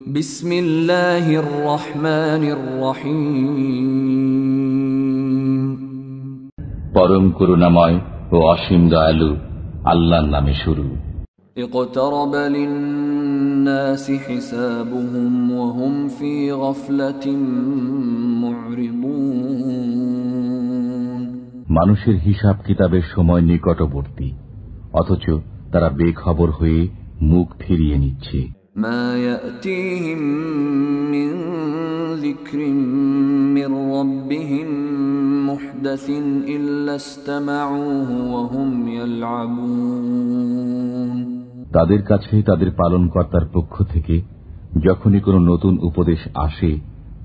বিসমিল্লাহির রহমানির রহিম। পরম করুণাময় ও অসীম দয়ালু আল্লাহর নামে শুরু। ইকতারাবা লিন-নাসি হিসাবুহুম ওয়া হুম ফি গাফলাতিন মু'রিদুন। মানুষের হিসাব কিতাবের সময় নিকটবর্তী, অথচ তারা বেখবর হয়ে মুখ ফিরিয়ে নিচ্ছে। মা ইয়াতিহিম মিন যিকরিন মির রাব্বিহিম মুহদাসিন ইল্লা ইসতামাউহু ওয়া হুম ইয়ালআবুন। তাদের কাছে তাদের পালনকর্তার পক্ষ থেকে যখনই কোনো নতুন উপদেশ আসে,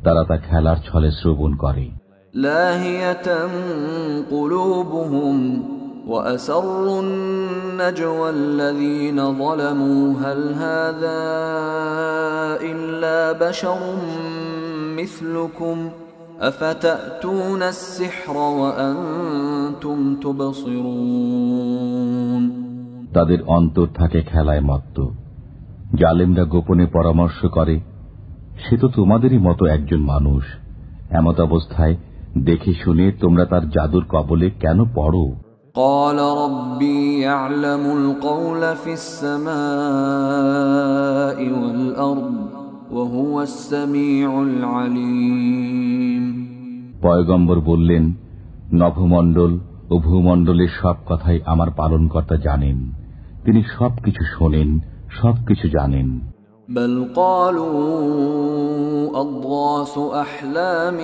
তারা তা খেলার ছলে শ্রবণ করে। লাহিয়াতান কুলুবুহুম ওয়া আসররুন নাজওয়া আল্লাযীনা যালামু হাল হাযা ইল্লা বাশারুম মিসলুকুম আফাতাতুনা আস-সিহরা ওয়া আনতুম তুবসিরুন। তাদের অন্তর থাকে খেলায় মত্ত। জালেমরা গোপনে পরামর্শ করে, সে তো তোমাদেরই মতো একজন মানুষ। এমত অবস্থায় দেখে শুনে তোমরা তার জাদুর কবলে কেন পড়ো? قال ربي يعلم القول في السماء والأرض وهو السميع العليم। পয়গম্বর বললেন, নভমণ্ডল ও ভূমণ্ডলের সব কথাই আমার পালনকর্তা জানেন, তিনি সবকিছু শোনেন, সবকিছু জানেন। بل قالوا أضغاث أحلام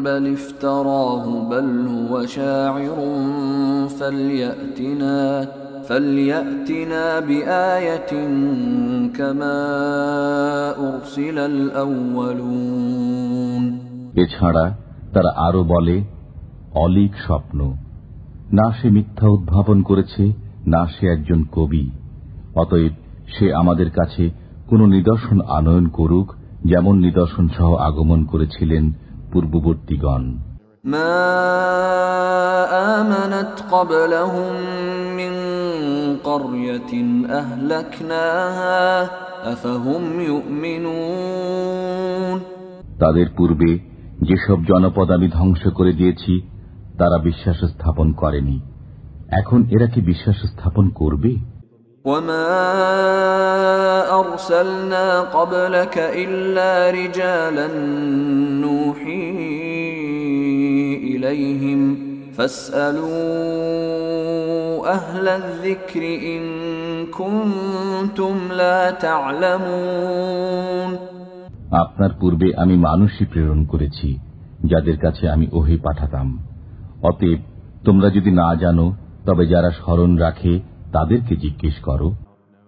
بل افتراه بل هو شاعر فليأتنا بآية كما أرسل الأولون। এছাড়া তারা আরো বলে, অলীক স্বপ্ন, না সে মিথ্যা উদ্ভাবন করেছে, না সে একজন কবি। অতএব সে আমাদের কাছে কোন নিদর্শন আনয়ন করুক, যেমন নিদর্শন সহ আগমন করেছিলেন পূর্ববর্তীগণ। মা আমানাত ক্বাবলাহুম মিন ক্বরয়াতিন আহলাকনাহা আফাহুম ইউমিনুন। তাদের পূর্বে যেসব জনপদ আমি ধ্বংস করে দিয়েছি, তারা বিশ্বাস স্থাপন করেনি। এখন এরা কি বিশ্বাস স্থাপন করবে? وما أرسلنا قبلك إلا رجالا نوحي إليهم فاسألوا أهل الذكر إن كنتم لا تعلمون। আপনার পূর্বে আমি মানুষই প্রেরণ করেছি, যাদের কাছে আমি ওহী পাঠাতাম। অতএব তোমরা যদি না জানো, তবে যারা স্মরণ রাখে তাদেরকে জিজ্ঞেস করো।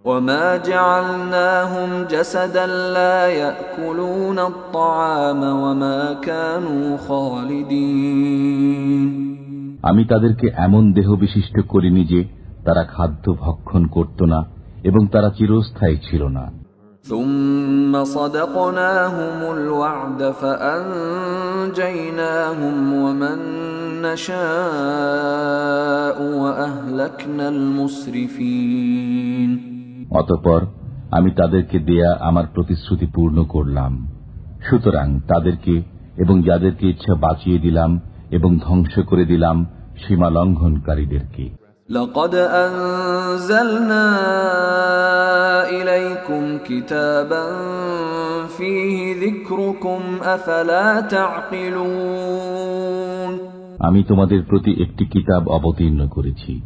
وما جعلناهم جسدا لا يأكلون الطعام وما كانوا خالدين। আমি তাদেরকে এমন দেহ বিশিষ্ট করিনি যে তারা খাদ্য ভক্ষণ করত না এবং তারা চিরস্থায়ী ছিল না। ثم صدقناهم الوعد فأنجيناهم ومن نشاء وأهلكنا المسرفين। অতঃপর আমি তাদেরকে দেয়া আমার প্রতিশ্রুতি পূর্ণ করলাম, সুতরাং তাদেরকে এবং যাদেরকে ইচ্ছা বাঁচিয়ে দিলাম এবং ধ্বংস করে দিলাম সীমা লঙ্ঘনকারীদেরকে। لقد أنزلنا إليكم كتابا فيه ذكركم أفلا تعقلون। আমি তোমাদের প্রতি একটি কিতাব অবতীর্ণ করেছি,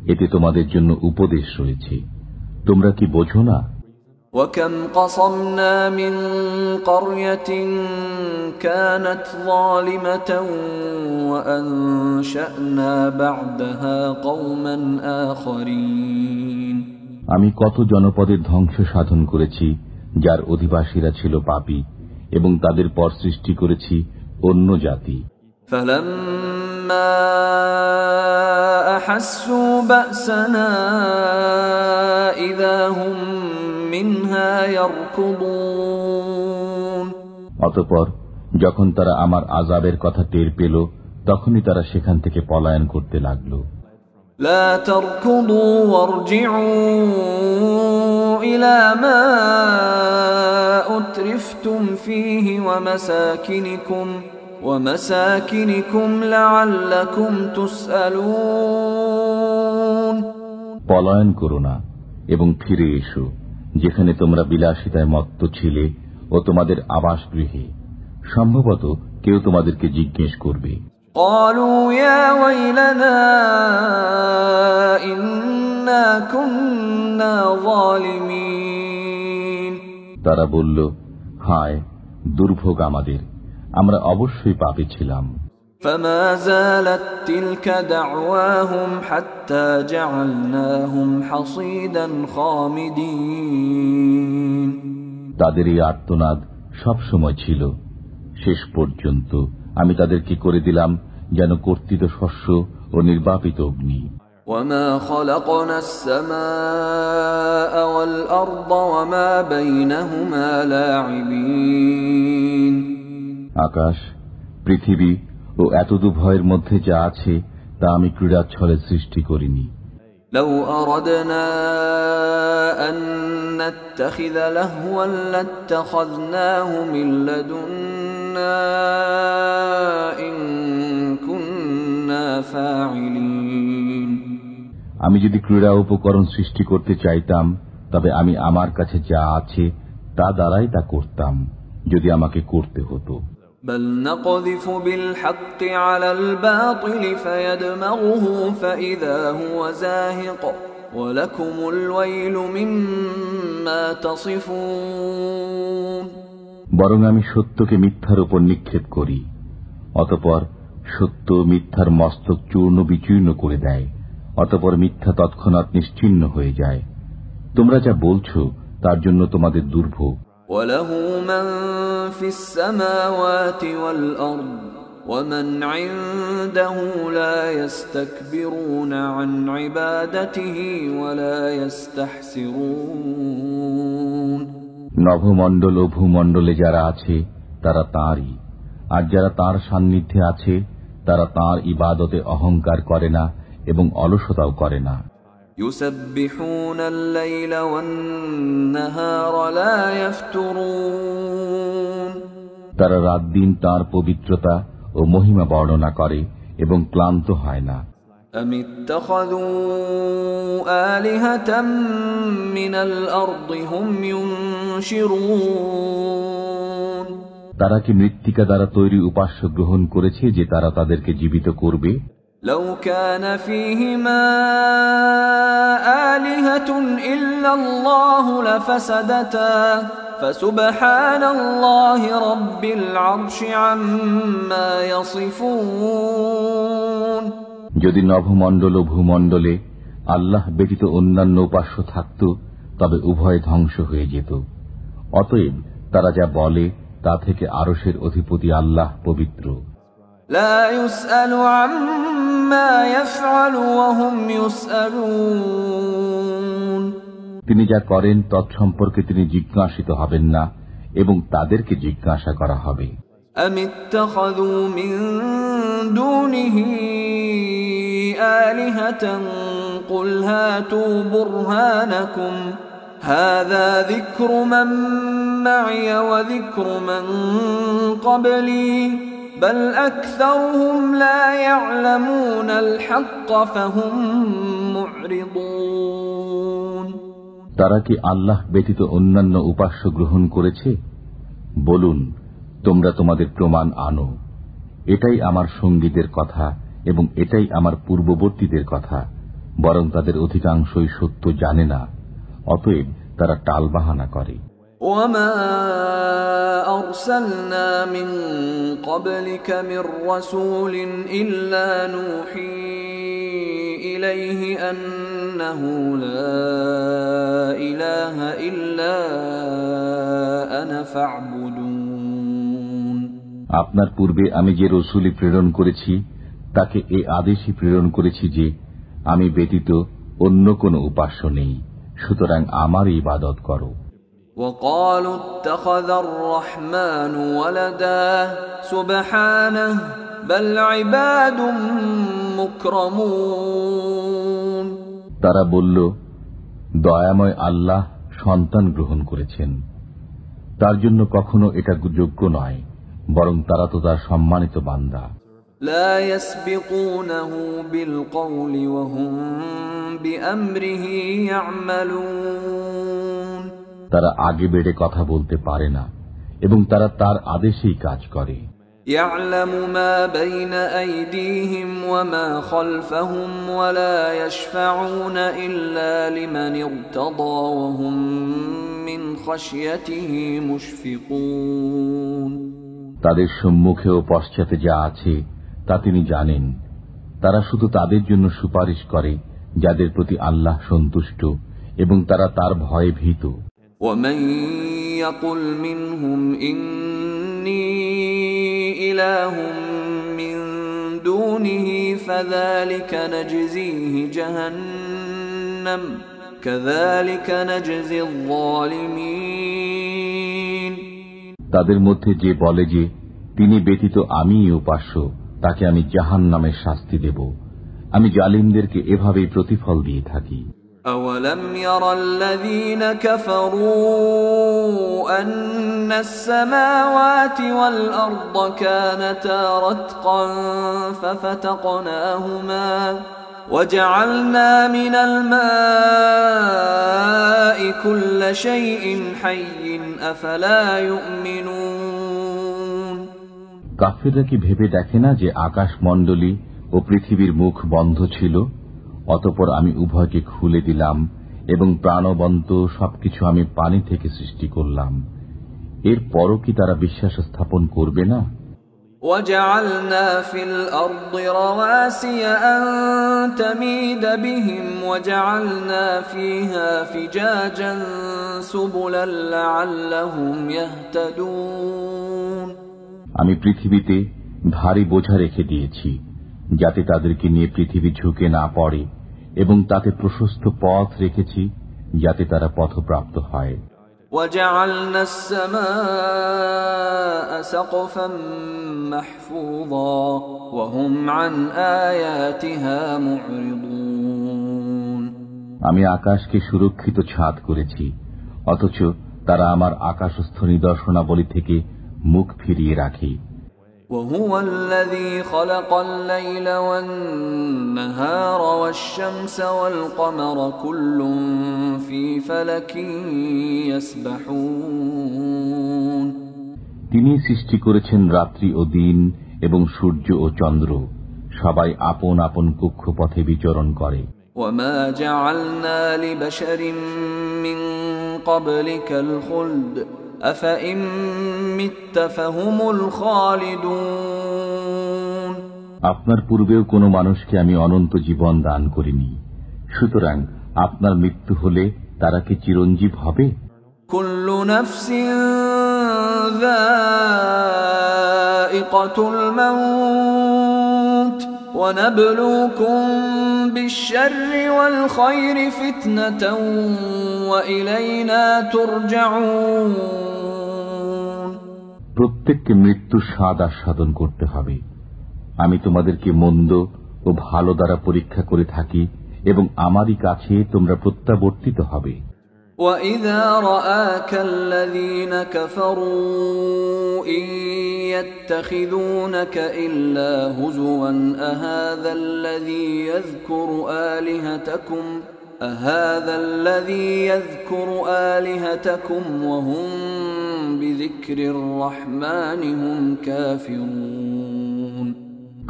এতে তোমাদের জন্য উপদেশ রয়েছে, তোমরা কি বোঝো না? وكم قصمنا من قرية كانت ظالمة وأنشأنا بعدها قوما آخرين। আমি কত জনপদের ধ্বংস সাধন করেছি, যার অধিবাসীরা ছিল পাপী, এবং তাদের পর সৃষ্টি করেছি অন্য জাতি। فلما أحسوا بأسنا إذا هم منها يركضون। অতঃপর যখন তারা আমার আযাবের কথা টের পেল, তখনই তারা সেখান থেকে পলায়ন করতে লাগল। لا تركضوا وارجعوا إلى ما فيه ومساكنكم لعلكم تسألون পলায়ন করো না এবং ফিরে এসো যেখানে তোমরা বিলাসিতায় মত্ত ছিলে ও তোমাদের আবাসগৃহে। সম্ভবত কেউ তোমাদেরকে জিজ্ঞেস করবে। قالوا يا ويلنا إنا كنا ظالمين তারা বলল, হায় দুর্ভোগ আমাদের, আমরা অবশ্যই পাপী ছিলাম। فما زالت تلك دعواهم حتى جعلناهم حصيدا خامدين তাদের এই আর্তনাদ সব সময় ছিল, শেষ পর্যন্ত আমি তাদেরকে করে দিলাম যেন কর্তিত শস্য ও নির্বাপিত অগ্নি। وما خلقنا السماء والأرض وما بينهما لاعبين আকাশ, পৃথিবী ও এতদুভয়ের মধ্যে যা আছে তা আমি ক্রীড়াচ্ছলে সৃষ্টি করিনি। لو أردنا أن نتخذ لهوا لاتخذناه من لدنا إن كنا فاعلين আমি যদি ক্রীড়া উপকরণ সৃষ্টি করতে চাইতাম তবে আমি আমার কাছে যা আছে তা দ্বারাই তা করতাম, যদি আমাকে করতে হতো। بل نقذف بالحق على الباطل فيدمغه فإذا هو زاهق ولكم الويل مما تصفون বরং আমি সত্যকে মিথ্যার উপর নিক্ষেপ করি, অতঃপর সত্য মিথ্যার মস্তক চূর্ণ বিচূর্ণ করে দেয়, অতঃপর মিথ্যা তৎক্ষণাৎ নিশ্চিহ্ন হয়ে যায়। তোমরা যা বলছো তার জন্য তোমাদের দুর্ভোগ। وله من في السماوات والأرض ومن عنده لا يستكبرون عن عبادته ولا يستحسرون নভমণ্ডল ও ভূমণ্ডলে যারা আছে তারা তাঁরই, আর যারা তাঁর সান্নিধ্যে আছে তারা তাঁর ইবাদতে অহংকার করে না এবং অলসতাও করে না। يسبحون الليل والنهار لا يفترون তারা রাত দিন তাঁর পবিত্রতা ও মহিমা বর্ণনা করে এবং ক্লান্ত হয় না। أم اتخذوا آلهة من الأرض هم ينشرون তারা কি মৃত্তিকা দ্বারা তৈরি উপাস্য গ্রহণ করেছে যে তারা তাদেরকে জীবিত করবে? لو كان فيهما آلهة إلا الله لفسدتا فسبحان الله رب العرش عما يصفون যদি নভমণ্ডল ও ভূমণ্ডলে আল্লাহ ব্যতীত অন্যান্য উপাস্য থাকত তবে উভয় ধ্বংস হয়ে যেত। অতএব তারা যা বলে তা থেকে আরশের অধিপতি আল্লাহ পবিত্র। لا يسأل عما يفعل وهم يسألون তিনি যা করেন তৎসম্পর্কে তিনি জিজ্ঞাসিত হবেন না এবং তাদেরকে জিজ্ঞাসা করা হবে। أم اتخذوا من دونه آلهة قل هاتوا برهانكم هذا ذكر من معي وذكر من قبلي بل أكثرهم لا يعلمون الحق فهم معرضون তারা কি আল্লাহ ব্যতীত অন্যান্য উপাস্য গ্রহণ করেছে? বলুন, তোমরা তোমাদের প্রমাণ আনো। এটাই আমার সঙ্গীদের কথা এবং এটাই আমার পূর্ববর্তীদের কথা, বরং তাদের অধিকাংশই সত্য জানে না, অতএব তারা টালবাহানা করে। وما أرسلنا من قبلك من رسول إلا نوحي إليه أنه لا إله إلا أنا فاعبدون আপনার পূর্বে আমি যে রসূল প্রেরণ করেছি তাকে এ আদেশই প্রেরণ করেছি যে আমি ব্যতীত অন্য কোনো উপাস্য নেই, সুতরাং আমার ইবাদত করো। وقالوا اتخذ الرحمن ولدا سبحانه بل عباد مكرمون তারা বলল, দয়াময় আল্লাহ সন্তান গ্রহণ করেছেন, তার জন্য কখনো এটা যোগ্য নয়, বরং তারা তো তার সম্মানিত বান্দা। لا يسبقونه بالقول وهم بأمره يعملون তারা আগে বেড়ে কথা বলতে পারে না এবং তারা তার আদেশেই কাজ করে। يعلم ما بين أيديهم وما خلفهم ولا يشفعون إلا لمن ارتضى وهم من خشيته مشفقون তাদের সম্মুখে ও পশ্চাতে যা আছে তা তিনি জানেন। তারা শুধু তাদের জন্য সুপারিশ করে যাদের প্রতি আল্লাহ সন্তুষ্ট এবং তারা তার ভয়ে ভীত। ومن يقل منهم إني إله من دونه فذلك نجزيه جهنم كذلك نجزي الظالمين তাদের মধ্যে যে বলে যে তিনি ব্যতীত আমিই উপাস্য, তাকে আমি জাহান্নামের শাস্তি দেব। আমি জালিমদেরকে এভাবেই প্রতিফল দিয়ে থাকি। أولم ير الذين كفروا أن السماوات والأرض كانتا رتقا ففتقناهما وجعلنا من الماء كل شيء حي أفلا يؤمنون কাফিররা কি ভেবে দেখে না যে আকাশমণ্ডলী ও পৃথিবীর মুখ বন্ধ ছিল, অতঃপর আমি উভয়কে খুলে দিলাম এবং প্রাণবন্ত সবকিছু আমি পানি থেকে সৃষ্টি করলাম। এরপরও কি তারা বিশ্বাস স্থাপন করবে না? وجعلنا في الأرض رواسي أن تميد بهم وجعلنا فيها فجاجا سبلا لعلهم يهتدون আমি পৃথিবীতে ভারী বোঝা রেখে দিয়েছি যাতে তাদেরকে নিয়ে পৃথিবী ঝুঁকে না পড়ে, এবং তাতে প্রশস্ত পথ রেখেছি যাতে তারা পথপ্রাপ্ত হয়। وجعلنا السماء سقفا محفوظا وهم عن آياتها معرضون আমি আকাশকে সুরক্ষিত ছাদ করেছি, অথচ তারা আমার আকাশস্থ নিদর্শনাবলী থেকে মুখ ফিরিয়ে রাখে। وهو الذي خلق الليل والنهار والشمس والقمر كل في فلك يسبحون তিনি সৃষ্টি করেছেন রাত্রি ও দিন এবং সূর্য ও চন্দ্র, সবাই আপন আপন কক্ষপথে বিচরণ করে। وما جعلنا لبشر من قبلك الخلد أفإن مت فهم الخالدون আপনার পূর্বেও কোনো মানুষকে আমি অনন্ত জীবন দান করিনি, সুতরাং আপনার মৃত্যু হলে তারা কি চিরঞ্জীব হবে? كل نفس ذائقة الموت ونبلوكم بالشر والخير فتنة وإلينا ترجعون প্রত্যেককে মৃত্যুর স্বাদ আস্বাদন করতে হবে। আমি তোমাদেরকে মন্দ ও ভালো দ্বারা পরীক্ষা করে থাকি এবং আমারই কাছে তোমরা প্রত্যাবর্তিত হবে। وَإِذَا رَآكَ الَّذِينَ كَفَرُوا إِن يَتَّخِذُونَكَ إِلَّا هُزُوًا أَهَذَا الَّذِي يَذْكُرُ آلِهَتَكُمْ وَهُمْ بِذِكْرِ الرَّحْمَنِ هُمْ كَافِرُونَ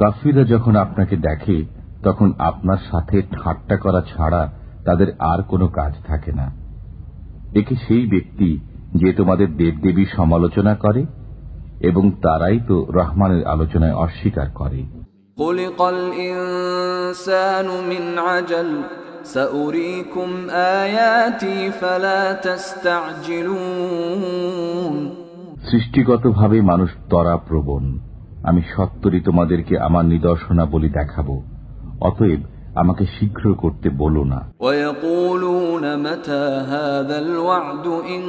কাফিররা যখন আপনাকে দেখে তখন আপনার সাথে ঠাট্টা করা ছাড়া তাদের আর কোনো কাজ থাকে না। একে সেই ব্যক্তি যে তোমাদের দেবদেবী সমালোচনা করে এবং তারাই তো রহমানের আলোচনায় অস্বীকার করে। خُلِقَ الْإِنسَانُ مِنْ عَجَلٍ سَأُرِيكُمْ آيَاتِي فَلَا تَسْتَعْجِلُونَ সৃষ্টিগতভাবে মানুষ ত্বরাপ্রবণ, আমি সত্তরই তোমাদেরকে আমার নিদর্শনাবলী দেখাবো, অতএব আমাকে শীঘ্র করতে বলো না। وَيَقُولُونَ مَتَى هَذَا الْوَعْدُ إِن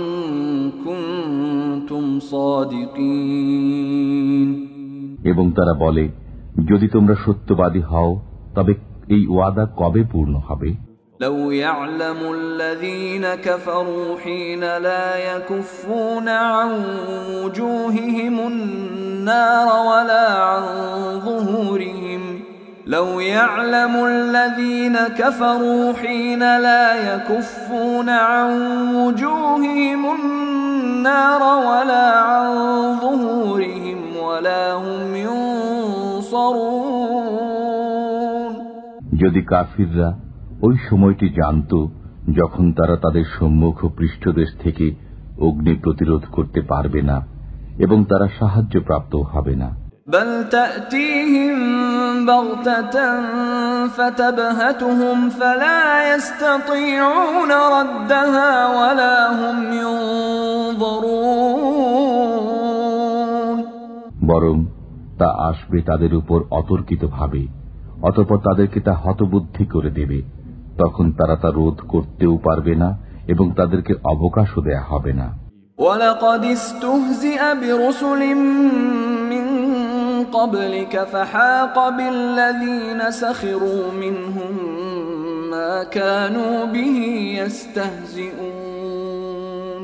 كُنتُمْ صَادِقِينَ এবং তারা বলে, যদি তোমরা সত্যবাদী হও তবে এই ওয়াদা কবে পূর্ণ হবে? لو يعلم الذين كفروا حين لا يكفون عن وجوههم النار ولا عن ظهورهم لو يعلم الذين كفروا حين لا يكفون عن وجوههم النار ولا عن ظهورهم ولا هم ينصرون যদি কাফিররা ওই সময়টি জানত যখন তারা তাদের সম্মুখ ও পৃষ্ঠদেশ থেকে অগ্নি প্রতিরোধ করতে পারবে না এবং তারা সাহায্যপ্রাপ্ত হবে না। بل تأتيهم بغتة فتبهتهم فلا يستطيعون ردها ولا هم ينظرون বরং তা আসবে তাদের উপর অতর্কিতভাবে, অতঃপর তাদেরকে তা হতবুদ্ধি করে দেবে। তখন তারা তা রোধ করতেও পারবে না এবং তাদেরকে অবকাশও দেয়া হবে না। وَلَقَدِ اسْتُهْزِئَ بِرُسُلٍ مِّن قَبْلِكَ فَحَاقَ بِالَّذِينَ سَخِرُوا مِنْهُم مَّا كَانُوا بِهِ يَسْتَهْزِئُونَ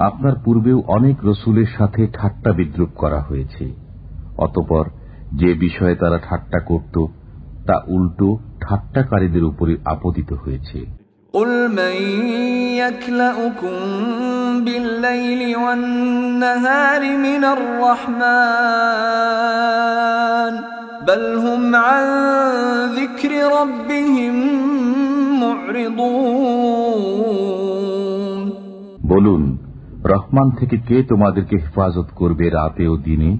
আপনার পূর্বেও অনেক রসুলের সাথে ঠাট্টা বিদ্রূপ করা হয়েছে, অতঃপর যে বিষয়ে তারা ঠাট্টা করত তা উল্টো ঠাট্টাকারীদের উপরে আপতিত হয়েছে। قُلْ مَن يَكْلَؤُكُم بِاللَّيْلِ وَالنَّهَارِ مِنَ الرَّحْمَنِ بَلْ هُمْ عَن ذِكْرِ رَبِّهِم مُّعْرِضُونَ বলুন, রহমান থেকে কে তোমাদেরকে হেফাজত করবে রাতে ও দিনে?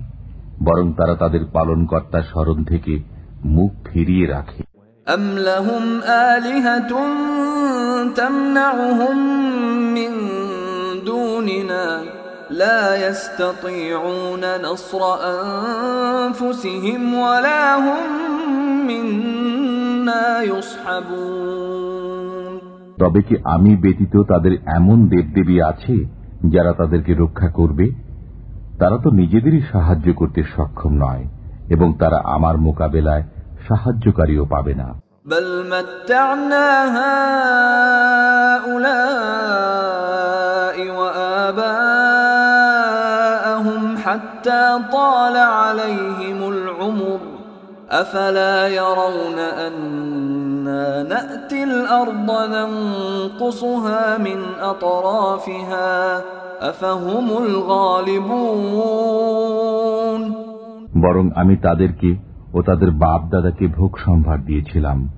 বরং তারা তাদের পালনকর্তার স্মরণ থেকে মুখ ফিরিয়ে রাখে। أَمْ لَهُمْ آلِهَةٌ تَمْنَعُهُمْ مِنْ دُونِنَا لَا يَسْتَطِيعُونَ نَصْرَ أَنفُسِهِمْ وَلَا هُمْ مِنَّا يُصْحَبُونَ তবে কি আমি ব্যতীত তাদের এমন দেবদেবী আছে যারা তাদেরকে রক্ষা করবে? তারা তো নিজেদেরই সাহায্য করতে সক্ষম নয় এবং তারা আমার মোকাবেলায় সাহায্যকারীও পাবে না। بل متعنا هؤلاء وآباءهم حتى طال عليهم العمر أفلا يرون أنا نأتي الأرض ننقصها من أطرافها أفهم الغالبون বরং আমি তাদেরকে ও তাদের বাপ দাদাকে ভোগ সম্ভার দিয়েছিলাম,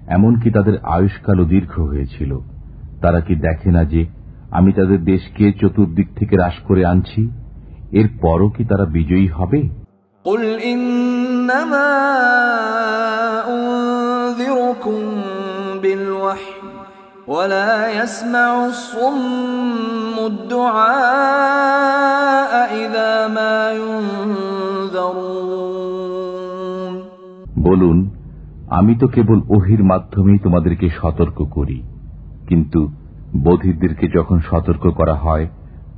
এমনকি তাদের আয়ুষ্কালও দীর্ঘ হয়েছিল। তারা কি দেখে না যে আমি তাদের দেশকে চতুর্দিক থেকে হ্রাস করে আনছি? এর পরও কি তারা বিজয়ী হবে? قُلْ إِنَّمَا أُنذِرُكُم بِالْوَحْيِ وَلَا يَسْمَعُ الصُّمُّ الدُّعَاءَ إِذَا مَا يُنذَرُونَ বলুন, আমি তো কেবল ওহির মাধ্যমেই তোমাদেরকে সতর্ক করি, কিন্তু বধিরদেরকে যখন সতর্ক করা হয়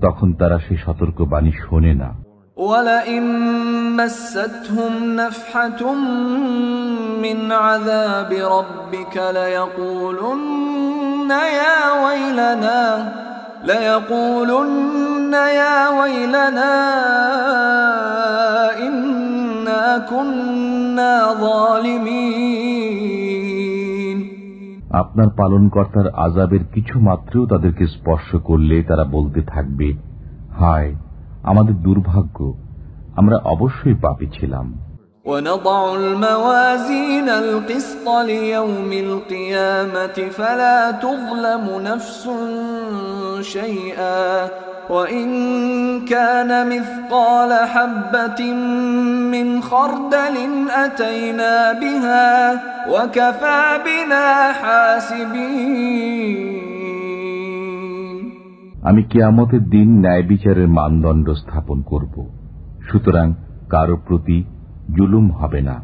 তখন তারা সে সতর্কবাণী শোনে না। وَلَئِن مَّسَّتْهُمْ نَفْحَةٌ مِّنْ عَذَابِ رَبِّكَ لَيَقُولُنَّ يَا وَيْلَنَا إِنَّا كُنَّا ظَالِمِينَ আপনার পালনকর্তার আযাবের কিছু মাত্রও তাদেরকে স্পর্শ করলে তারা বলতে থাকবে, হায় আমাদের দুর্ভাগ্য, আমরা অবশ্যই পাপী ছিলাম। وَنَضَعُ الْمَوَازِينَ الْقِسْطَ لِيَوْمِ الْقِيَامَةِ فَلَا تُظْلَمُ نَفْسٌ شَيْئًا وَإِنْ كَانَ مِثْقَالَ حَبَّةٍ مِّنْ خَرْدَلٍ أَتَيْنَا بِهَا وَكَفَى بِنَا حَاسِبِينَ আমি কিয়ামতের দিন ন্যায় বিচারের মানদণ্ড স্থাপন করব, সুতরাং কারো প্রতি জুলুম হবে না।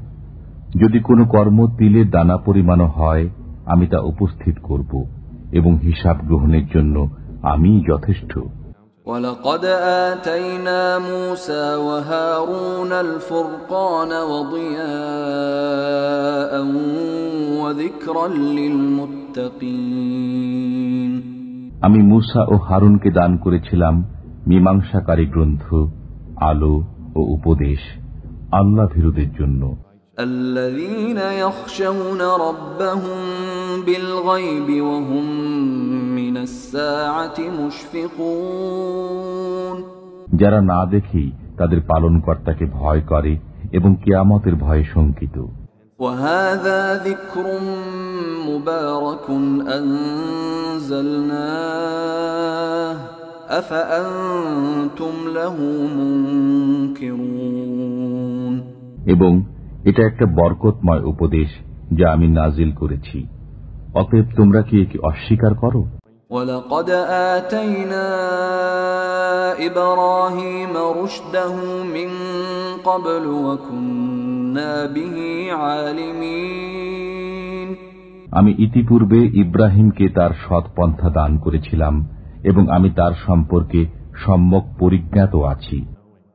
যদি কোনো কর্ম তিলের দানা পরিমাণও হয়, আমি তা উপস্থিত করব এবং হিসাব গ্রহণের জন্য আমিই যথেষ্ট। وَلَقَدْ آتَيْنَا مُوسَى وَهَارُونَ الْفُرْقَانَ وَضِيَاءً وَذِكْرًا لِلْمُتَّقِينَ للمتقين আমি মূসা ও হারুনকে দান করেছিলাম মীমাংসাকারী গ্রন্থ, আলো ও উপদেশ আল্লাহ ভীরুদের জন্য। الذين يخشون ربهم بالغيب وهم من الساعة مشفقون যারা না দেখেই তাদের পালনকর্তাকে ভয় করে এবং কিয়ামতের ভয়ে শঙ্কিত। وهذا ذكر مبارك أنزلناه أفأنتم له منكرون এবং এটা একটা বরকতময় উপদেশ যা আমি নাজিল করেছি, অতএব তোমরা কি একে অস্বীকার করো? وَلَقَدْ آتَيْنَا إِبْرَاهِيمَ رُشْدَهُ مِنْ قَبْلُ وَكُنَّا بِهِ عَالِمِينَ আমি ইতিপূর্বে ইব্রাহিমকে তার সৎপন্থা দান করেছিলাম এবং আমি তার সম্পর্কে সম্যক পরিজ্ঞাত আছি।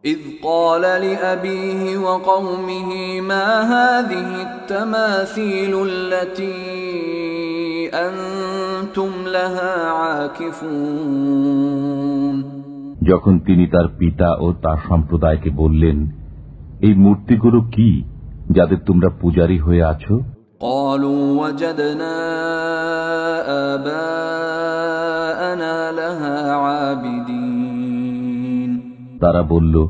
إِذْ قَالَ لِأَبِيهِ وَقَوْمِهِ مَا هَذِهِ التَّمَاثِيلُ الَّتِي أَنْتُمْ لَهَا عَاكِفُونَ যখন তিনি তার পিতা ও তার সম্প্রদায়কে বললেন, এই মূর্তিগুলো কি যাদের তোমরা পূজারী হয়ে আছো? قَالُوا وَجَدْنَا آبَاءَنَا لَهَا عَابِدِينَ তারা বলল,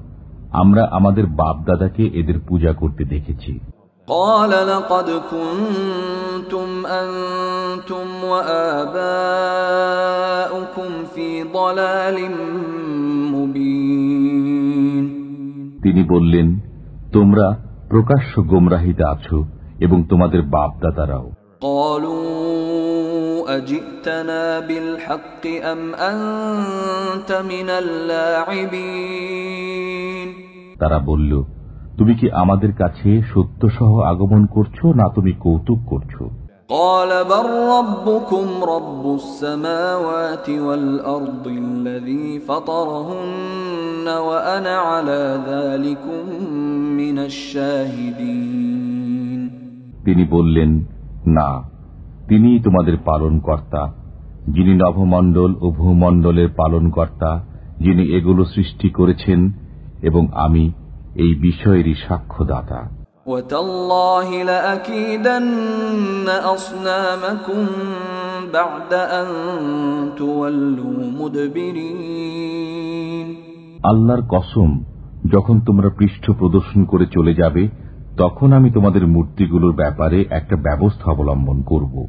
আমরা আমাদের বাপ দাদাকে এদের পূজা করতে দেখেছি। قَالَ لَقَدْ كُنْتُمْ أَنْتُمْ وَآبَاؤُكُمْ فِي ضَلَالٍ مُبِينٍ তিনি বললেন, তোমরা প্রকাশ্য গোমরাহিতে আছো এবং তোমাদের বাপ দাদারাও। قَالُوا أَجِئْتَنَا بِالْحَقِّ أَمْ أَنْتَ مِنَ اللاعبين তারা বলল, তুমি কি আমাদের কাছে সত্য সহ আগমন করছো না তুমি কৌতুক করছো? قَالَ بَلْ رَبُّكُمْ رَبُّ السَّمَاوَاتِ وَالْأَرْضِ الَّذِي فَطَرَهُنَّ وَأَنَا عَلَى ذَلِكُمْ مِنَ الشَّاهِدِينَ তিনি বললেন, না, তিনিই তোমাদের পালনকর্তা, যিনি নভমণ্ডল ও ভূমণ্ডলের পালনকর্তা, যিনি এগুলো সৃষ্টি করেছেন এবং আমি এই বিষয়েরই সাক্ষ্যদাতা। وَتَاللَّهِ لَأَكِيدَنَّ أَصْنَامَكُمْ بَعْدَ أَن تُوَلُّوا مُدْبِرِينَ আল্লাহর কসম, যখন তোমরা পৃষ্ঠ প্রদর্শন করে চলে যাবে তখন আমি তোমাদের মূর্তিগুলোর ব্যাপারে একটা ব্যবস্থা অবলম্বন করব।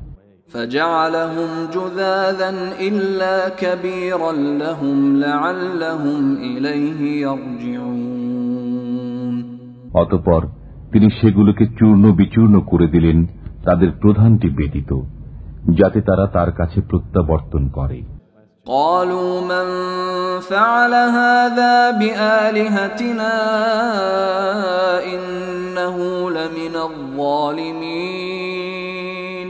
فَجَعَلَهُمْ جُذَاذًا إِلَّا كَبِيرًا لَهُمْ لَعَلَّهُمْ إِلَيْهِ يَرْجِعُونَ অতঃপর তিনি সেগুলোকে চূর্ণ বিচূর্ণ করে দিলেন, তাদের প্রধানটি ব্যতীত, যাতে তারা তার কাছে প্রত্যাবর্তন করে। قَالُوا مَنْ فَعَلَ هَذَا بِآلِهَتِنَا إِنَّهُ لَمِنَ الظَّالِمِينَ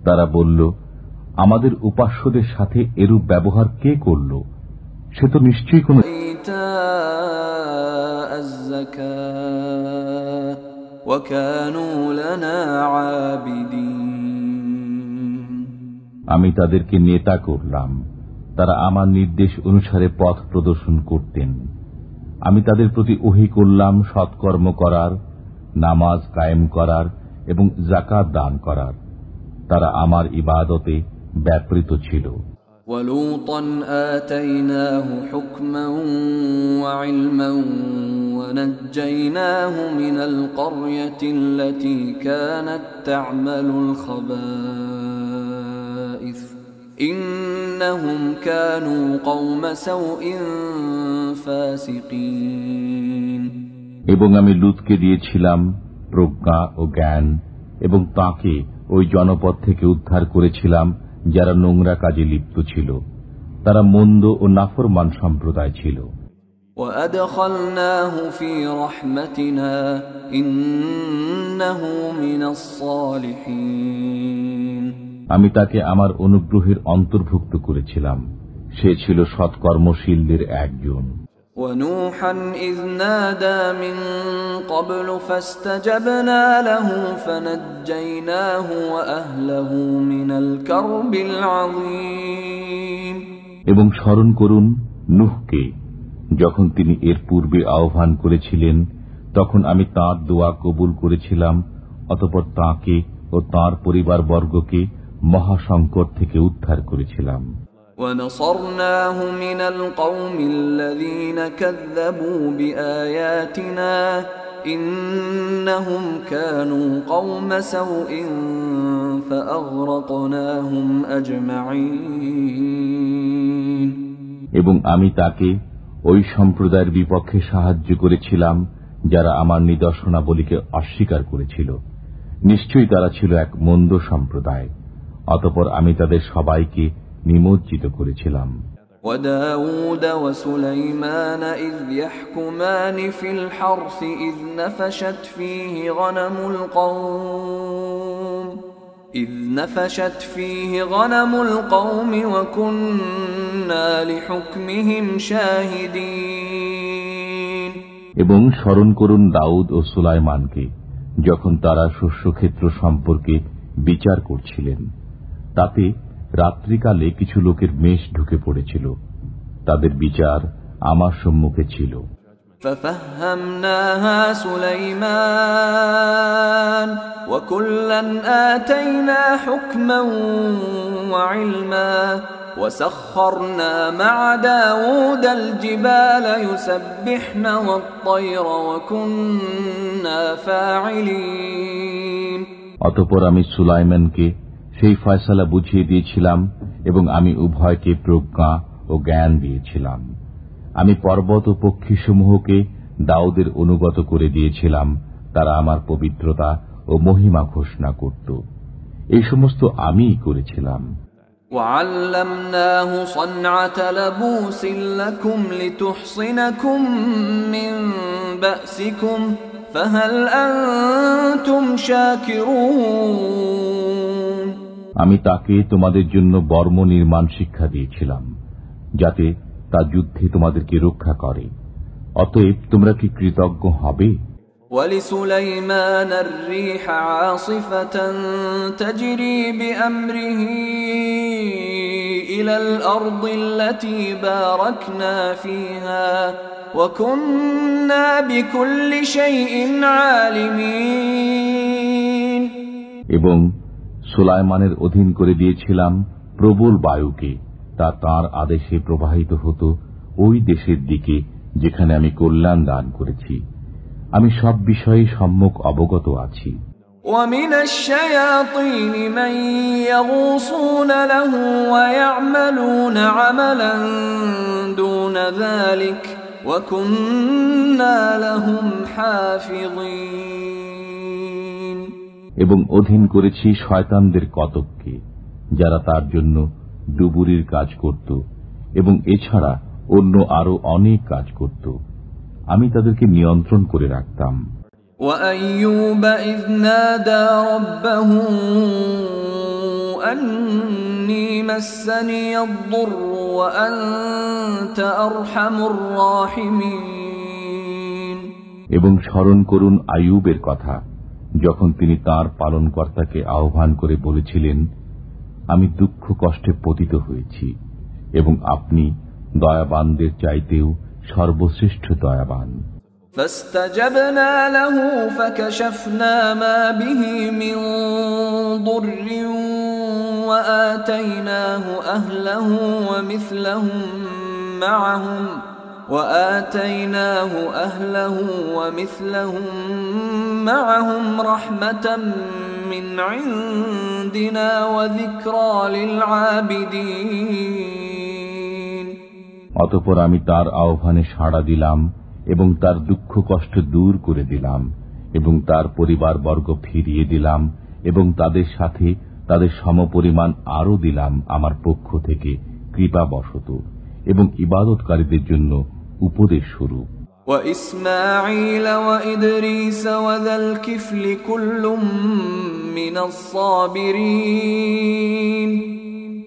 তারা বলল, আমাদের উপাস্যদের সাথে এরূপ ব্যবহার কে করল? সে তো নিশ্চয়ই কোন إِيتَاءَ الزَّكَاةِ وَكَانُوا لَنَا عَابِدِينَ আমি তাদেরকে নেতা করলাম, তারা আমার নির্দেশ অনুসারে পথ প্রদর্শন করতেন। আমি তাদের প্রতি ওহী করলাম সৎকর্ম করার, নামাজ কায়েম করার এবং যাকাত দান করার। তারা আমার ইবাদতে ব্যাপৃত ছিল। وَلُوطًا آتَيْنَاهُ حُكْمًا وَعِلْمًا وَنَجَّيْنَاهُ مِنَ الْقَرْيَةِ الَّتِي كَانَتْ تَعْمَلُ الْخَبَائِثَ إِنَّهُمْ كَانُوا قَوْمَ سَوْءٍ فَاسِقِينَ এবং আমি লূতকে দিয়েছিলাম প্রজ্ঞা ও জ্ঞান এবং তাকে ওই জনপদ থেকে উদ্ধার করেছিলাম যারা নোংরা কাজে লিপ্ত ছিল। তারা মন্দ ও নাফরমান সম্প্রদায় ছিল। وَأَدْخَلْنَاهُ فِي رَحْمَتِنَا إِنَّهُ مِنَ الصَّالِحِينَ আমি তাকে আমার অনুগ্রহের অন্তর্ভুক্ত করেছিলাম, সে ছিল সৎকর্মশীলদের একজন। ونوحا إذ نادى من قبل فاستجبنا له فنجيناه وأهله من الكرب العظيم এবং স্মরণ করুন নূহকে, যখন তিনি এর পূর্বে আহ্বান করেছিলেন, তখন আমি তাঁর দোয়া কবুল করেছিলাম, অতঃপর তাঁকে ও তাঁর পরিবারবর্গকে মহাসংকট থেকে উদ্ধার করেছিলাম। وَنَصَرْنَاهُ مِنَ الْقَوْمِ الَّذِينَ كَذَّبُوا بِآيَاتِنَا إِنَّهُمْ كَانُوا قَوْمَ سَوْءٍ فَأَغْرَقْنَاهُمْ أَجْمَعِينَ। এবং আমি তাকে ওই সম্প্রদায়ের বিপক্ষে সাহায্য করেছিলাম যারা আমার নিদর্শনাবলীকে অস্বীকার করেছিল। নিশ্চয়ই তারা ছিল এক মন্দ সম্প্রদায়, অতঃপর আমি তাদের সবাইকে নিমজ্জিত করেছিলাম। وَدَاوُودَ وَسُلَيْمَانَ إِذْ يَحْكُمَانِ فِي الْحَرْثِ إِذْ نَفَشَتْ فِيهِ غَنَمُ الْقَوْمِ وَكُنَّا لِحُكْمِهِمْ شَاهِدِينَ। এবং স্মরণ করুন দাউদ ও সুলাইমানকে, যখন তারা শস্যক্ষেত্র সম্পর্কে বিচার করছিলেন। তাতে রাত্রিকালে কিছু লোকের মেষ ঢুকে পড়েছিল, তাদের বিচার আমার সম্মুখে ছিল। فَفَهَّمْنَاهَا سُلَيْمَانَ وَكُلًّا آتَيْنَا حُكْمًا وَعِلْمًا وَسَخَّرْنَا مَعَ دَاوُودَ الْجِبَالَ يُسَبِّحْنَ وَالطَّيْرَ وَكُنَّا فَاعِلِينَ। অতঃপর আমি সুলাইমানকে সেই ফয়সালা বুঝিয়ে দিয়েছিলাম এবং আমি উভয়কে প্রজ্ঞা ও জ্ঞান দিয়েছিলাম। আমি পর্বত ও পক্ষীসমূহকে দাউদের অনুগত করে দিয়েছিলাম, তারা আমার পবিত্রতা ও মহিমা ঘোষণা করত। এই সমস্ত আমিই করেছিলাম। وَعَلَّمْنَاهُ صَنْعَةَ لَبُوسٍ لَكُمْ لِتُحْصِنَكُمْ مِنْ بَأْسِكُمْ فَهَلْ أَنْتُمْ شَاكِرُونَ। আমি তাকে তোমাদের জন্য বর্ম নির্মাণ শিক্ষা দিয়েছিলাম, যাতে তা যুদ্ধে তোমাদেরকে রক্ষা করে। অতএব তোমরা কি কৃতজ্ঞ হবে? وَلِسُلَيْمَانَ الرِّيحَ عَاصِفَةً تَجْرِي بِأَمْرِهِ إِلَى الْأَرْضِ الَّتِي بَارَكْنَا فِيهَا وَكُنَّا بِكُلِّ شَيْءٍ عَالِمِينَ। এবং সুলাইমানের অধীন করে দিয়েছিলাম প্রবল বায়ুকে, তা তাঁর আদেশে প্রবাহিত হতো ওই দেশের দিকে যেখানে আমি কল্যাণ দান করেছি। আমি সব বিষয়ে সম্যক অবগত আছি। وَمِنَ الشَّيَاطِينِ مَن يَغُوصُونَ لَهُ وَيَعْمَلُونَ عَمَلًا دُونَ ذَلِكَ وَكُنَّا لَهُمْ حَافِظِينَ। এবং অধীন করেছি শয়তানদের কতককে, যারা তার জন্য ডুবুরির কাজ করত এবং এছাড়া অন্য আরো অনেক কাজ করত। আমি তাদেরকে নিয়ন্ত্রণ করে রাখতাম। وَأَيُّوبَ إِذْ نَادَى رَبَّهُ أَنِّي مَسَّنِيَ الضُّرُّ وَأَنْتَ أَرْحَمُ الراحمين। এবং স্মরণ করুন আইয়ুবের কথা, যখন তিনি তাঁর পালনকর্তাকে আহ্বান করে বলেছিলেন, আমি দুঃখ কষ্টে পতিত হয়েছি এবং আপনি দয়াবানদের চাইতেও সর্বশ্রেষ্ঠ দয়াবান। فاستجبنا له فكشفنا ما به من ضر وآتيناه أهله ومثلهم معهم رحمة من عندنا وذكرى للعابدين। অতঃপর আমি তার আহ্বানে সাড়া দিলাম এবং তার দুঃখ কষ্ট দূর করে দিলাম এবং তার পরিবারবর্গ ফিরিয়ে দিলাম এবং তাদের সাথে তাদের সমপরিমাণ আরো দিলাম আমার পক্ষ থেকে কৃপাবশত এবং ইবাদতকারীদের জন্য উপদেশ স্বরূপ। وإسماعيل وإدريس وذا الكفل كل من الصابرين।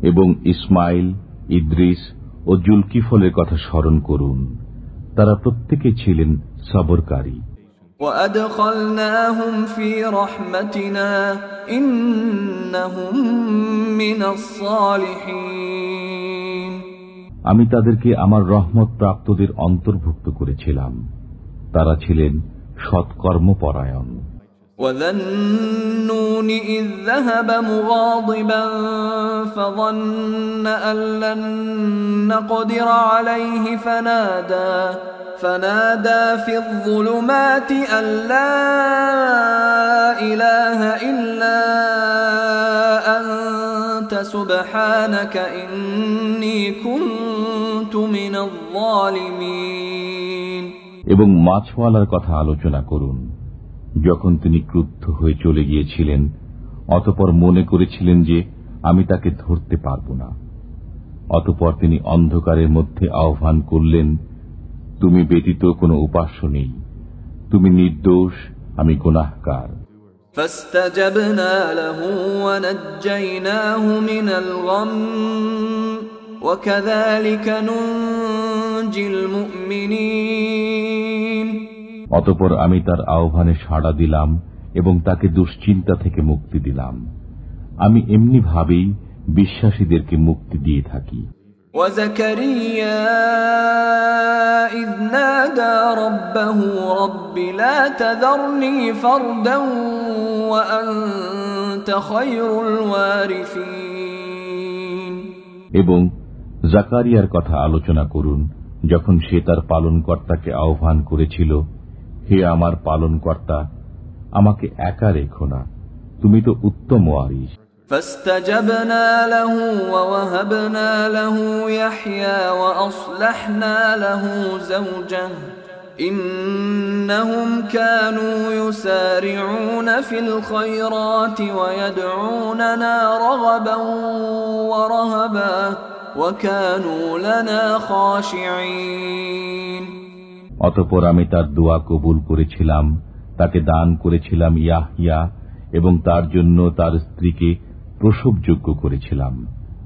এবং ইসমাইল, ইদ্রিস ও জুলকিফলের কথা স্মরণ করুন। তারা প্রত্যেকে ছিলেন সবরকারী। وأدخلناهم في رحمتنا إنهم من الصالحين আমি তাদেরকে আমার রহমত প্রাপ্তদের অন্তর্ভুক্ত করেছিলাম, তারা ছিলেন সৎকর্মপরায়ণ। وذا النون إذ ذهب مغاضبا فظن أن لن نقدر عليه فنادى في الظلمات أن لا إله إلا أنت سبحانك إني كنت من الظالمين এবং মাছওয়ালার কথা আলোচনা করুন, যখন তিনি ক্রুদ্ধ হয়ে চলে গিয়েছিলেন, অতঃপর মনে করেছিলেন যে আমি তাকে ধরতে পারব না। অতঃপর তিনি অন্ধকারের মধ্যে আহ্বান করলেন, তুমি ব্যতীত কোনো উপাস্য নেই, তুমি নির্দোষ, আমি গুনাহগার। فاستجبنا له ونجيناه من الغم وكذلك ننجي المؤمنين অতঃপর আমি তার আহ্বানে সাড়া দিলাম এবং তাকে দুশ্চিন্তা থেকে মুক্তি দিলাম। আমি এমনি ভাবেই বিশ্বাসীদেরকে মুক্তি দিয়ে থাকি। وزكريا إذ نادى ربه رب لا تذرني فردا وأنت خير الوارثين এবং জাকারিয়ার কথা আলোচনা করুন, যখন সে তার পালনকর্তাকে আহ্বান করেছিল, হে আমার পালনকর্তা, আমাকে একা রেখো না, তুমি তো উত্তম ওয়ারিস। فاستجبنا له ووهبنا له يحيى وأصلحنا له زوجه إنهم كانوا يسارعون في الخيرات ويدعوننا رغبا ورهبا وكانوا لنا خاشعين অতঃপর আমি তার দোয়া কবুল করেছিলাম, তাকে দান করেছিলাম ইয়াহইয়া এবং তার জন্য তার স্ত্রীকে প্রসবযোগ্য করেছিলাম।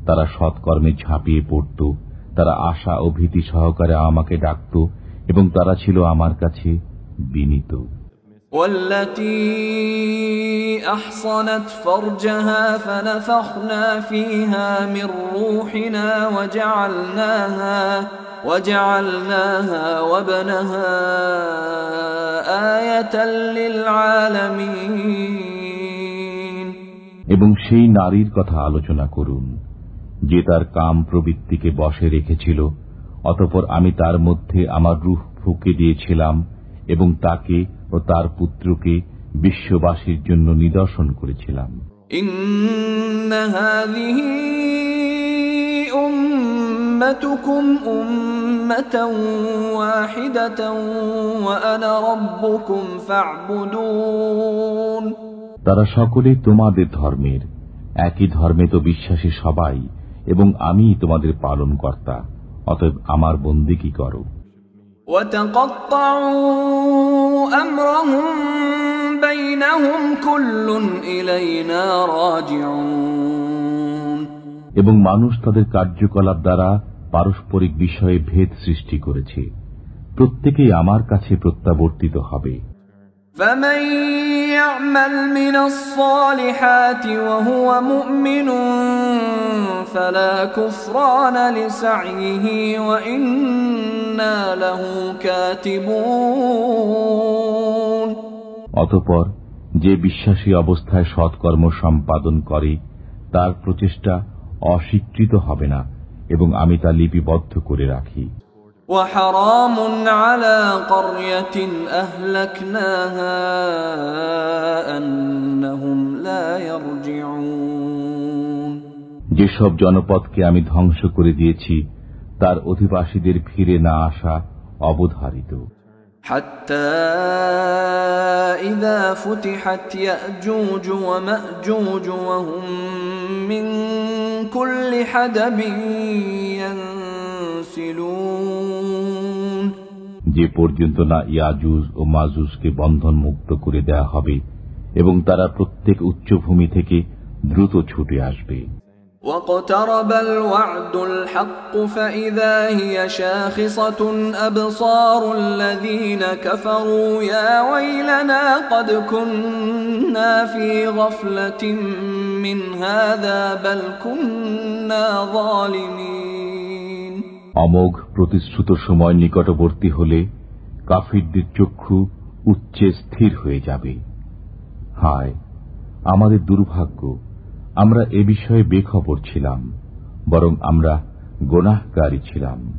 তারা সৎকর্মে ঝাঁপিয়ে পড়ত, তারা আশা ও ভীতি সহকারে আমাকে ডাকত এবং তারা ছিল আমার কাছে বিনীত। والتي أحصنت فرجها فنفخنا فيها من روحنا وجعلناها وابنها آية للعالمين এবং সেই নারীর কথা আলোচনা করুন, যে তার কাম প্রবৃত্তিকে বশে রেখেছিল, অতঃপর আমি তার মধ্যে আমার রূহ ফুঁকে দিয়েছিলাম এবং তাকে ও তার পুত্রকে বিশ্ববাসীর জন্য নিদর্শন করেছিলাম। ইন্না হাযিহি উম্মাতুকুম উম্মাতান ওয়াহিদাতান ওয়া আনা রাব্বুকুম ফা'বুদুন। তারা সকলেই তোমাদের ধর্মের, একই ধর্মে তো বিশ্বাসী সবাই, এবং আমি তোমাদের পালনকর্তা, অতএব আমার বন্দেগী করো। وتقطعوا أمرهم بينهم كل إلينا راجعون এবং মানুষ তাদের কার্যকলাপ দ্বারা পারস্পরিক বিষয়ে ভেদ সৃষ্টি করেছে, প্রত্যেকেই আমার কাছে প্রত্যাবর্তিত হবে। فمن يعمل من الصالحات وهو مؤمن فلا كفران لسعيه وإنا له كاتبون। অতঃপর যে বিশ্বাসী অবস্থায় সৎকর্ম সম্পাদন করে তার প্রচেষ্টা অস্বীকৃত হবে না এবং আমি তা লিপিবদ্ধ করে রাখি। وحرام على قرية أهلكناها أنهم لا يرجعون। যেসব জনপদকে আমি ধ্বংস করে দিয়েছি তার অধিবাসীদের ফিরে না আসা অবধারিত। حتى إذا فتحت يأجوج ومأجوج وهم من كل حدب ينسلون। যে পর্যন্ত না ইয়াজুজ ও মাজুজকে বন্ধন মুক্ত করে দেয়া হবে এবং তারা প্রত্যেক উচ্চভূমি থেকে দ্রুত ছুটে আসবে। واقترب الوعد الحق فإذا هي شاخصة أبصار الذين كفروا يا ويلنا قد كنا في غفلة من هذا بل كنا ظالمين। অমোঘ প্রতিশ্রুত সময় নিকটবর্তী হলে কাফিরদের চক্ষু উচ্চে স্থির হয়ে যাবে। হায় আমাদের দুর্ভাগ্য, আমরা এ বিষয়ে বেখবর ছিলাম, বরং আমরা গুনাহকারী ছিলাম।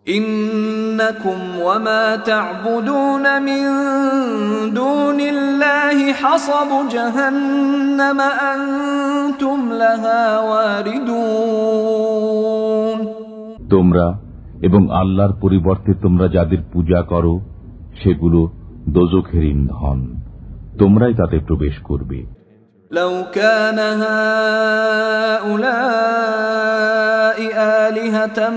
ইন্নাকুম ওয়া মা তা'বুদুন মিন দুনিল্লাহি হাসাবু জাহান্নাম আনতুম লাহা ওয়ারিদুন। তোমরা এবং আল্লাহর পরিবর্তে তোমরা যাদের পূজা করো সেগুলো দোজখের ইন্ধন, তোমরাই তাতে প্রবেশ করবে। লাউ কানা হাউলাই আলিহাতাম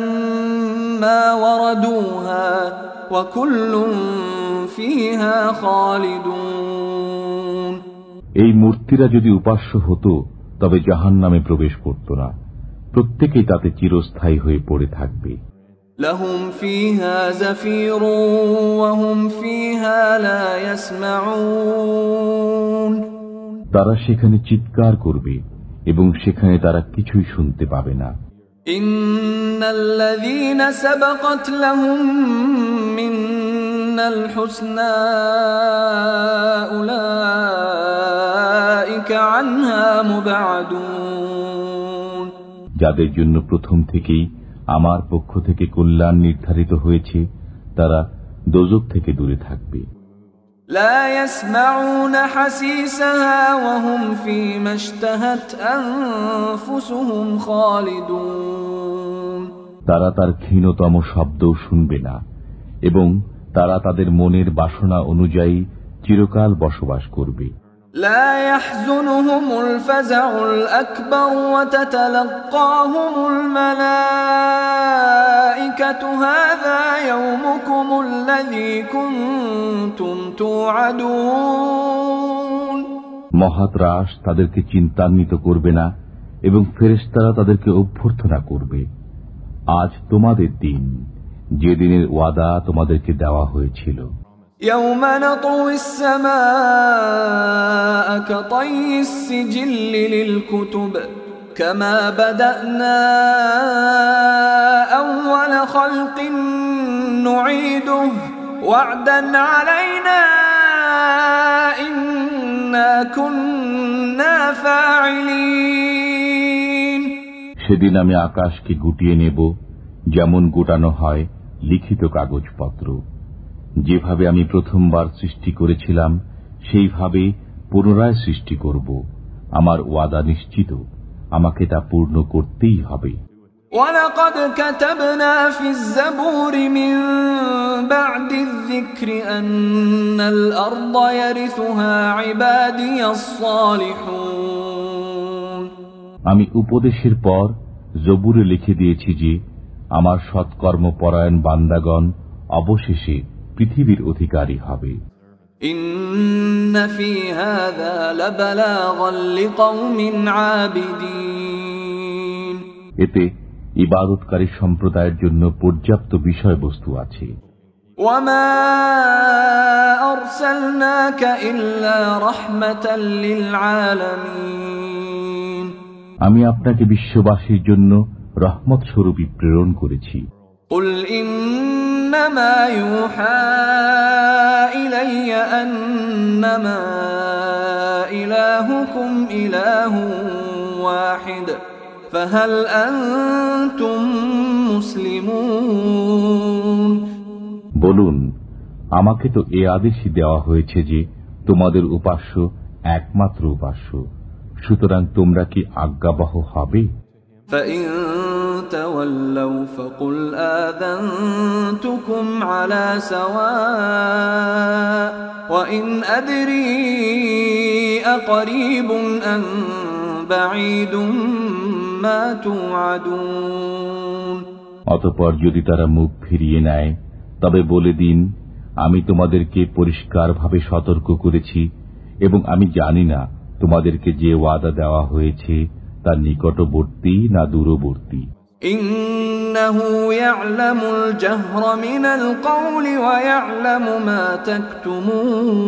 মা ওয়ারাদুহা ওয়া কুল্লুন ফিহা খালিদুন। এই মূর্তিরা যদি উপাস্য হতো তবে জাহান্নামে প্রবেশ করত না, প্রত্যেকেই তাতে চিরস্থায়ী হয়ে পড়ে থাকবে। লাহুম ফিহা যাফীরুন ওয়া হুম ফিহা লা ইয়াসমাউন। তারা সেখানে চিৎকার করবে এবং সেখানে তারা কিছুই শুনতে পাবে না। ইন্নাল্লাযীনা সাবাকাত লাহুম মিন্নাল হুসনা উলাইকা আনহা মুবআদুন। যাদের জন্য প্রথম থেকেই আমার পক্ষ থেকে কল্যাণ নির্ধারিত হয়েছে তারা দোজখ থেকে দূরে থাকবে। লা ইয়াসমাউনা হাসিসাহা ওয়া হুম ফীমা ইশতাহাত আনফুসুহুম খালিদুন। তারা তার ক্ষীণতম শব্দও শুনবে না এবং তারা তাদের মনের বাসনা অনুযায়ী চিরকাল বসবাস করবে। لا يحزنهم الفزع الأكبر وتتلقاهم الملائكة هذا يومكم الذي كنتم توعدون। মহাত্রাস তাদেরকে চিন্তান্বিত করবে না এবং ফেরেশতারা তাদেরকে অভ্যর্থনা করবে, আজ তোমাদের দিন, যে দিনের ওয়াদা তোমাদেরকে দেওয়া হয়েছিল। يوم نطوي السماء كطي السجل للكتب كما بدأنا أول خلق نعيده وعدا علينا إنا كنا فاعلين। সেদিন আমি আকাশকে গুটিয়ে নেব যেমন গোটানো হয় লিখিত কাগজপত্র। যেভাবে আমি প্রথমবার সৃষ্টি করেছিলাম সেইভাবে পুনরায় সৃষ্টি করব। আমার ওয়াদা নিশ্চিত, আমাকে তা পূর্ণ করতেই হবে। وَلَقَدْ كَتَبْنَا فِي الزَّبُورِ مِن بَعْدِ الذِّكْرِ أَنَّ الْأَرْضَ يَرِثُهَا عِبَادِيَ الصَّالِحُونَ। আমি উপদেশের পর জবুরে লিখে দিয়েছি যে আমার সৎকর্মপরায়ণ বান্দাগণ অবশেষে পৃথিবীর অধিকারী হবে। ইন্না ফী হাযা লাবালাগান লিকওমিন আবিদিন। এতে ইবাদতকারী সম্প্রদায়ের জন্য পর্যাপ্ত বিষয়বস্তু আছে। ওয়া মা আরসালনাকা ইল্লা রাহমাতাল লিল আলামিন। আমি আপনাকে বিশ্ববাসীর জন্য রহমত স্বরূপই প্রেরণ করেছি। কুল ইন্নামা ইউহা ইলাইয়া আন্নামা ইলাহুকুম ইলাহুন ওয়াহিদ ফাহাল আনতুম মুসলিমুন। বলুন, আমাকে তো এ আদেশই দেওয়া হয়েছে যে তোমাদের উপাস্য একমাত্র উপাস্য, সুতরাং তোমরা কি আজ্ঞাবহ হবে? فَإِن تَوَلَّوْا فَقُلْ آذَنْتُكُمْ عَلَى سَوَاءٍ وَإِنْ أَدْرِي أَقَرِيبٌ أَمْ بَعِيدٌ مَا تُوعَدُونَ। অতঃপর যদি তারা মুখ ফিরিয়ে নেয় তবে বলে দিন, আমি তোমাদেরকে পরিষ্কারভাবে সতর্ক করেছি এবং আমি জানি না তোমাদেরকে যে ওয়াদা দেওয়া হয়েছে তা নিকটবর্তী না দূরবর্তী। ইন্নাহু ইয়া'লামুল জাহরা মিনাল কওলি ওয়া ইয়া'লামু মা তাকতুমুন,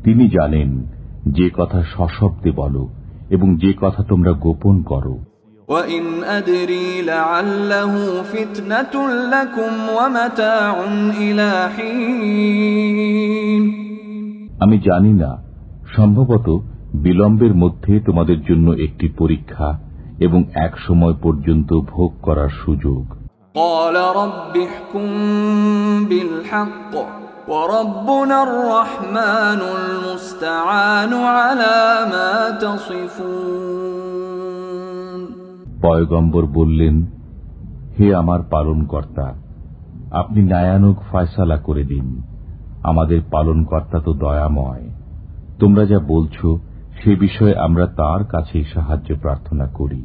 তিনি জানেন যে কথা সশব্দে বলো এবং যে কথা তোমরা গোপন করো। ওয়া ইন আদরি লাআল্লাহু ফিতনাতুল লাকুম ওয়া মাতাউন ইলা হিন, আমি জানি না, সম্ভবত বিলম্বের মধ্যে তোমাদের জন্য একটি পরীক্ষা এবং এক সময় পর্যন্ত ভোগ করার সুযোগ। قال رب احكم بالحق وربنا الرحمن المستعان على ما تصفون, পয়গম্বর বললেন, হে আমার পালনকর্তা, আপনি ন্যায়ানুগ ফয়সালা করে দিন। আমাদের পালনকর্তা তো দয়াময়। তোমরা যা বলছো সে বিষয়ে আমরা তার কাছেই সাহায্য প্রার্থনা করি।